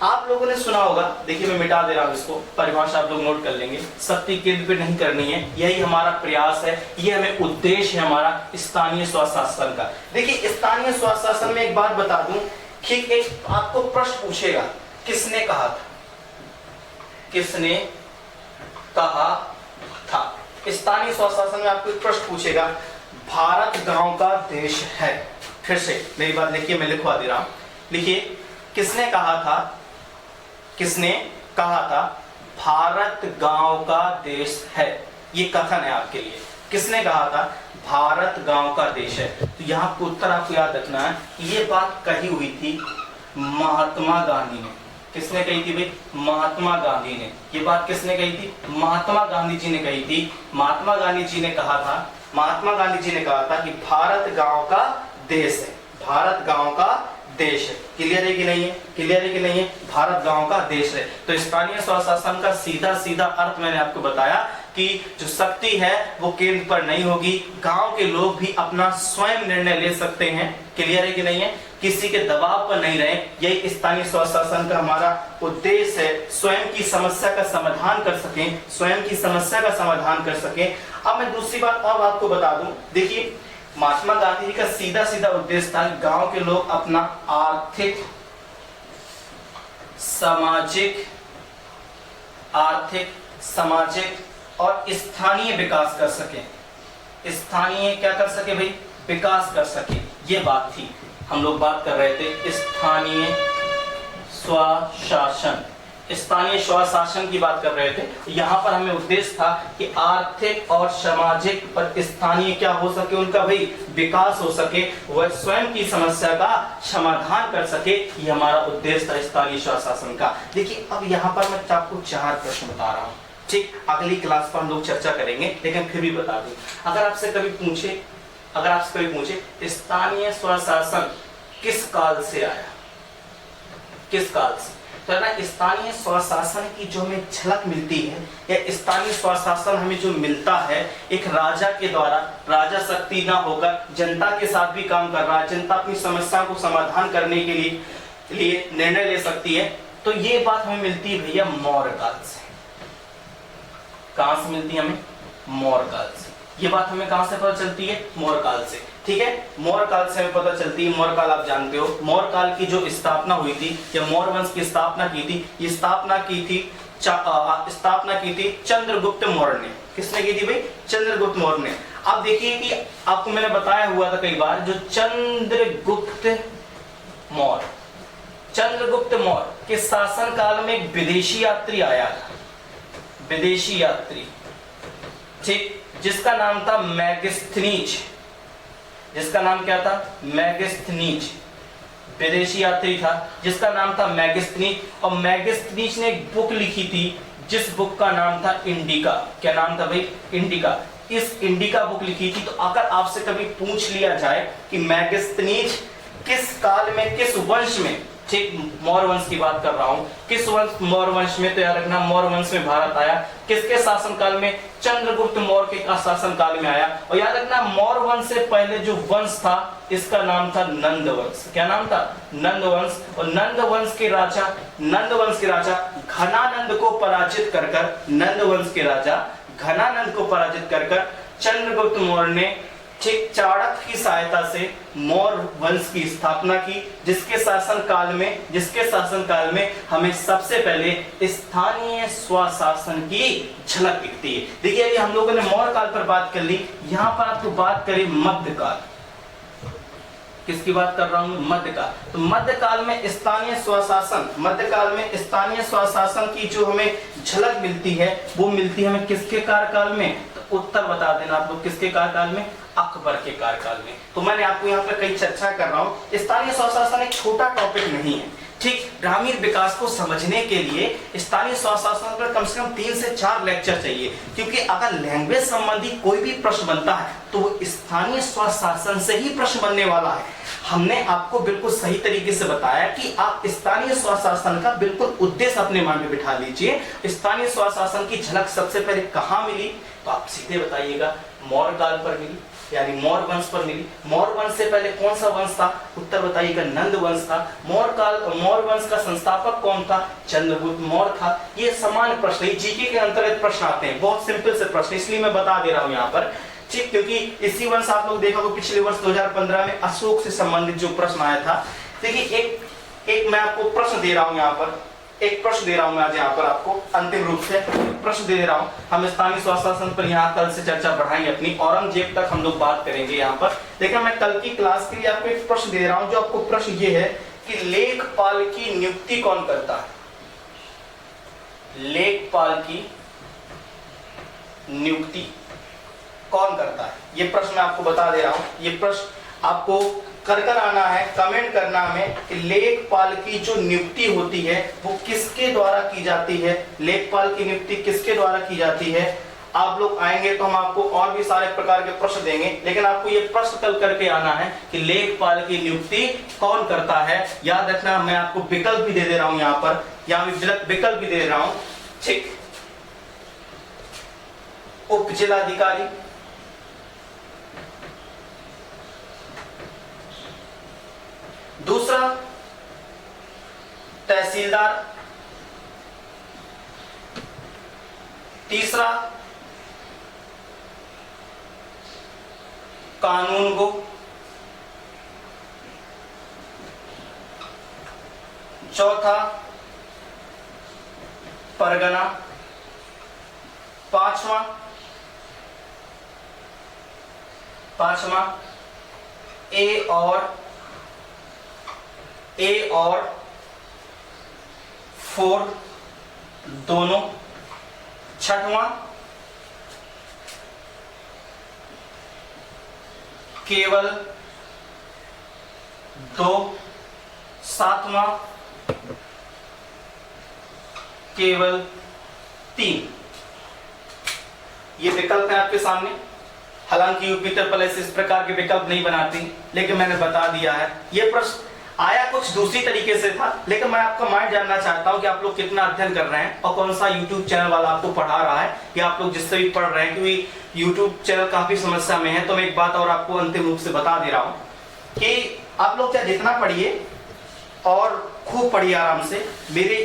आप लोगों ने सुना होगा, देखिए मैं मिटा दे रहा हूं इसको, परिभाषा आप लोग नोट कर लेंगे। शक्ति केंद्र पे नहीं करनी है, यही हमारा प्रयास है, ये हमें उद्देश्य है हमारा स्थानीय स्वशासन का। देखिए स्थानीय स्वशासन में एक बात बता दूं कि एक आपको प्रश्न पूछेगा, किसने कहा था, किसने कहा था। स्थानीय स्वशासन में आपको एक प्रश्न पूछेगा, भारत गांव का देश है। फिर से मेरी बात लिखिए, मैं लिखवा दे रहा हूं, लिखिए किसने कहा था, किसने कहा था भारत गांव का देश है। ये कथन है आपके लिए, किसने कहा था भारत गांव का देश है। तो यहाँ पर उत्तर आपको याद रखना है, ये बात कही हुई थी महात्मा गांधी ने। किसने कही थी भाई, महात्मा गांधी ने। ये बात किसने कही थी, महात्मा गांधी जी ने कही थी। महात्मा गांधी जी ने कहा था, महात्मा गांधी जी ने कहा था कि भारत गांव का देश है, भारत गांव का देश है। क्लियर है कि नहीं है, क्लियर है कि नहीं है, भारत गांव का देश है। तो स्थानीय स्वशासन का सीधा सीधा अर्थ मैंने आपको बताया कि जो शक्ति है वो केंद्र पर नहीं होगी, गांव के लोग भी अपना स्वयं निर्णय ले सकते हैं। क्लियर है कि नहीं है, किसी के दबाव पर नहीं रहे, यही स्थानीय स्वशासन का हमारा उद्देश्य है, स्वयं की समस्या का समाधान कर सकें, स्वयं की समस्या का समाधान कर सकें। अब मैं दूसरी बात और आपको बता दूं, देखिए महात्मा गांधी जी का सीधा सीधा उद्देश्य था गांव के लोग अपना आर्थिक, सामाजिक और स्थानीय विकास कर सके। स्थानीय क्या कर सके भाई, विकास कर सके, ये बात थी। हम लोग बात कर रहे थे स्थानीय स्वशासन, स्थानीय स्वशासन की बात कर रहे थे। यहाँ पर हमें उद्देश्य था कि आर्थिक और सामाजिक और स्थानीय क्या हो सके, उनका भाई विकास हो सके, वह स्वयं की समस्या का समाधान कर सके, ये हमारा उद्देश्य था स्थानीय स्वशासन का। देखिए अब यहाँ पर मैं आपको 4 प्रश्न बता रहा हूँ, ठीक, अगली क्लास पर हम लोग चर्चा करेंगे, लेकिन फिर भी बता दूं, अगर आपसे कभी पूछे स्थानीय स्वशासन किस काल से आया, किस काल से, तो ना स्थानीय स्वशासन की जो हमें झलक मिलती है, या स्थानीय स्वशासन हमें जो मिलता है, एक राजा के द्वारा, राजा शक्ति ना होकर जनता के साथ भी काम कर रहा है, जनता अपनी समस्या को समाधान करने के लिए निर्णय ले सकती है। तो ये बात हमें मिलती है भैया मौर्य काल से। कहां से मिलती है हमें, मौर्य काल से। ये बात हमें कहां से पता चलती है, मौर्य काल से। ठीक है, मौर्य काल से हमें पता चलती है। मौर्य काल आप जानते हो, मौर्य काल की जो स्थापना हुई थी, या मौर्य वंश की स्थापना की थी, ये स्थापना की थी स्थापना की थी चंद्रगुप्त मौर्य ने। किसने की थी भाई? चंद्रगुप्त मौर्य ने। अब देखिए कि आपको मैंने बताया हुआ था कई बार, जो चंद्रगुप्त मौर्य, चंद्रगुप्त मौर्य के शासन काल में एक विदेशी यात्री आया था, विदेशी यात्री, ठीक, जिसका नाम था मैगस्थनीज। जिसका नाम क्या था? मैगस्थनीज। विदेशी यात्री था जिसका नाम था मैगस्थनीज, और मैगस्थनीज ने एक बुक लिखी थी जिस बुक का नाम था इंडिका। क्या नाम था भाई? इंडिका। इस इंडिका बुक लिखी थी। तो अगर आपसे कभी पूछ लिया जाए कि मैगस्थनीज किस काल में, किस वंश में, ठीक, मौर्य वंश की बात कर रहा हूं, किस वंश? मौर्य वंश में। तो याद रखना मौर्य वंश में भारत आया। किसके शासन काल में? चंद्रगुप्त मौर्य के शासन काल में आया। और याद रखना मौर्य वंश से पहले जो वंश था इसका नाम था नंद वंश। क्या नाम था? नंद वंश। और नंद वंश के राजा, नंद वंश के राजा घनानंद को पराजित कर कर, नंद वंश के राजा घनानंद को पराजित कर कर चंद्रगुप्त मौर्य ने, ठीक, चाणक्य की सहायता से मौर्य वंश की स्थापना की, जिसके शासन काल में हमें सबसे पहले स्थानीय स्वशासन की झलक दिखती है। देखिए अभी हम लोगों ने मौर्य काल पर बात कर ली, यहां पर आपको बात करें मध्यकाल। किसकी बात कर रहा हूं? मध्यकाल। तो मध्यकाल में स्थानीय स्वशासन, मध्यकाल में स्थानीय स्वशासन की जो हमें झलक मिलती है वो मिलती है हमें किसके कार्यकाल में? तो उत्तर बता देना आप लोग, किसके कार्यकाल में? अकबर के कार्यकाल में। तो मैंने आपको यहाँ पर कई चर्चा कर रहा हूँ। स्थानीय स्वशासन एक छोटा टॉपिक नहीं है, ठीक। ग्रामीण विकास को समझने के लिए स्थानीय स्वशासन पर कम से कम 3 से 4 लेक्चर चाहिए, क्योंकि अगर लैंग्वेज संबंधी कोई भी प्रश्न बनता है तो वो स्थानीय स्वशासन से ही प्रश्न बनने वाला है। हमने आपको बिल्कुल सही तरीके से बताया कि आप स्थानीय स्वशासन का बिल्कुल उद्देश्य अपने मन में बिठा लीजिए। स्थानीय स्वशासन की झलक सबसे पहले कहाँ मिली? तो आप सीधे बताइएगा, मौर्य काल पर मिली, यानी मौर्य वंश पर मिली। मौर्य वंश से पहले कौन सा वंश था? उत्तर बताइएगा, नंद वंश था। मौर्य वंश का संस्थापक कौन था? चंद्रगुप्त मौर्य था। ये समान प्रश्न, जीके के अंतर्गत प्रश्न आते हैं, बहुत सिंपल से प्रश्न, इसलिए मैं बता दे रहा हूं यहाँ पर, ठीक, क्योंकि इसी वर्ष आप लोग देखा होगा पिछले वर्ष 2015 में अशोक से संबंधित जो प्रश्न आया था। देखिए एक मैं आपको प्रश्न दे रहा हूं यहाँ पर, एक प्रश्न दे रहा हूं मैं आज यहाँ पर आपको, अंतिम रूप से प्रश्न दे रहा हूं। हम स्थानीय स्वशासन पर यहाँ कल से चर्चा बढ़ाएंगे अपनी, औरंगजेब तक हम लोग बात करेंगे यहाँ पर। लेकिन मैं कल की क्लास के लिए आपको एक प्रश्न दे रहा हूं, जो आपको प्रश्न ये है कि लेखपाल की नियुक्ति कौन करता है? लेखपाल की नियुक्ति कौन करता है? ये प्रश्न मैं आपको बता दे रहा हूं। ये प्रश्न आपको कर आना है, कमेंट करना हमें कि लेखपाल की जो नियुक्ति होती है वो किसके द्वारा की जाती है? लेखपाल की नियुक्ति किसके द्वारा की जाती है? आप लोग आएंगे तो हम आपको और भी सारे प्रकार के प्रश्न देंगे, लेकिन आपको ये प्रश्न कल करके आना है कि लेखपाल की नियुक्ति कौन करता है। याद रखना, मैं आपको विकल्प भी दे रहा हूं यहाँ पर, विकल्प भी दे रहा हूं, ठीक। उप जिलाधिकारी, दूसरा तहसीलदार, तीसरा कानून गो, चौथा परगना, पांचवा ए और 4 दोनों, छठवां केवल 2, सातवां केवल 3। ये विकल्प है आपके सामने। हालांकि यूपी ट्रिपल एस इस प्रकार के विकल्प नहीं बनाती, लेकिन मैंने बता दिया है। ये प्रश्न आया कुछ दूसरी तरीके से था, लेकिन मैं आपका माइंड जानना चाहता हूं कि आप लोग कितना अध्ययन कर रहे हैं और कौन सा YouTube चैनल वाला आपको पढ़ा रहा है, या आप लोग जिससे भी पढ़ रहे हैं, क्योंकि YouTube चैनल काफी समस्या में है। तो मैं एक बात और आपको अंतिम रूप से बता दे रहा हूं कि आप लोग चाहे जितना पढ़िए और खूब पढ़िए आराम से। मेरे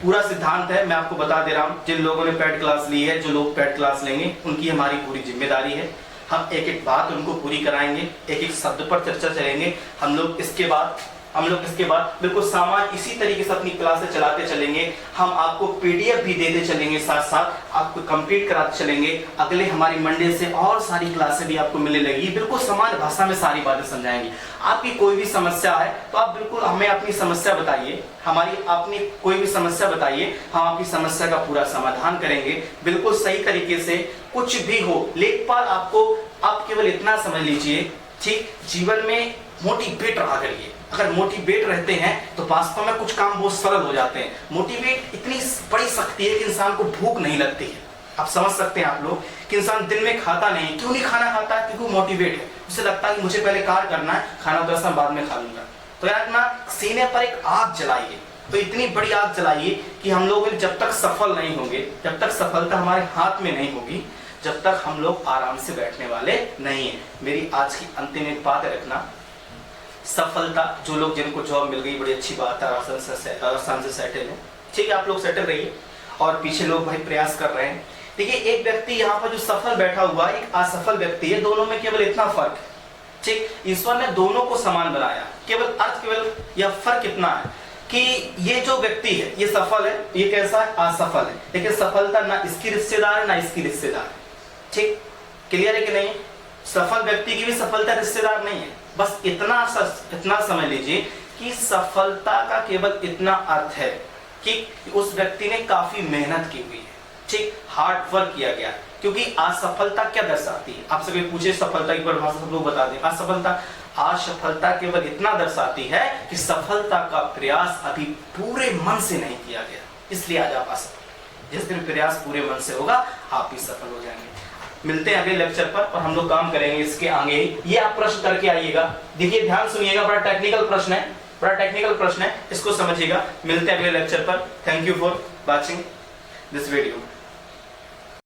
पूरा सिद्धांत है, मैं आपको बता दे रहा हूं। जिन लोगों ने पेड क्लास ली है, जो लोग पेड क्लास लेंगे, उनकी हमारी पूरी जिम्मेदारी है। हम एक एक बात उनको पूरी कराएंगे, एक एक शब्द पर चर्चा चलेंगे। हम लोग इसके बाद हम लोग इसके बाद बिल्कुल सामान इसी तरीके से अपनी क्लासें चलाते चलेंगे। हम आपको पीडीएफ भी देते चलेंगे, साथ साथ आपको कंप्लीट कराते चलेंगे। अगले हमारी मंडे से और सारी क्लासें भी आपको मिलने लगी, बिल्कुल समान भाषा में सारी बातें समझाएंगे। आपकी कोई भी समस्या है तो आप बिल्कुल हमें अपनी समस्या बताइए, हमारी अपनी कोई भी समस्या बताइए, हम आपकी समस्या का पूरा समाधान करेंगे बिल्कुल सही तरीके से। कुछ भी हो, लेखपाल आपको, आप केवल इतना समझ लीजिए, ठीक, जीवन में मोटिवेट रहा करिए। अगर मोटिवेट रहते हैं तो वास्तव में कुछ काम बहुत सरल हो जाते हैं। मोटिवेट इतनी बड़ी शक्ति है कि इंसान को भूख नहीं लगती है। आप समझ सकते हैं आप लोग कि इंसान दिन में खाता नहीं, क्यों नहीं खाना खाता है? क्योंकि मोटिवेट है, उसे लगता है कि मुझे पहले कार्य करना है, खाना तो ऐसा बाद में खा लूंगा। तो यार अपना सीने पर एक आग जलाइए, तो इतनी बड़ी आग जलाइए कि हम लोग जब तक सफल नहीं होंगे, जब तक सफलता हमारे हाथ में नहीं होगी, जब तक हम लोग आराम से बैठने वाले नहीं है। मेरी आज की अंतिम एक बात रखना, सफलता, जो लोग जिनको जॉब मिल गई बड़ी अच्छी बात है, आसान से सेटल है, ठीक है, आप लोग सेटल रहिए। और पीछे लोग भाई प्रयास कर रहे हैं। देखिए एक व्यक्ति यहाँ पर जो सफल बैठा हुआ है, एक असफल व्यक्ति है, दोनों में केवल इतना फर्क है, ठीक, ईश्वर ने दोनों को समान बनाया, केवल अर्थ, केवल यह फर्क इतना है कि ये जो व्यक्ति है ये सफल है, ये कैसा है? असफल है। लेकिन सफलता ना इसकी रिश्तेदार है ना इसकी रिश्तेदार है, ठीक, क्लियर है कि नहीं? सफल व्यक्ति की भी सफलता रिश्तेदार नहीं है। बस इतना समझ लीजिए कि सफलता का केवल इतना अर्थ है कि उस व्यक्ति ने काफी मेहनत की हुई है, ठीक, हार्ड वर्क किया गया। क्योंकि असफलता क्या दर्शाती है? आपसे कोई पूछे सफलता की परिभाषा, सब लोग बता दें। असफलता केवल इतना दर्शाती है कि सफलता का प्रयास अभी पूरे मन से नहीं किया गया, इसलिए आज आप असफल। जिस दिन प्रयास पूरे मन से होगा आप भी सफल हो जाएंगे। मिलते हैं अगले लेक्चर पर और हम लोग काम करेंगे इसके आगे ही। ये आप प्रश्न करके आइएगा, देखिए ध्यान सुनिएगा, बड़ा टेक्निकल प्रश्न है, इसको समझिएगा। मिलते हैं अगले लेक्चर पर। Thank you for watching this video.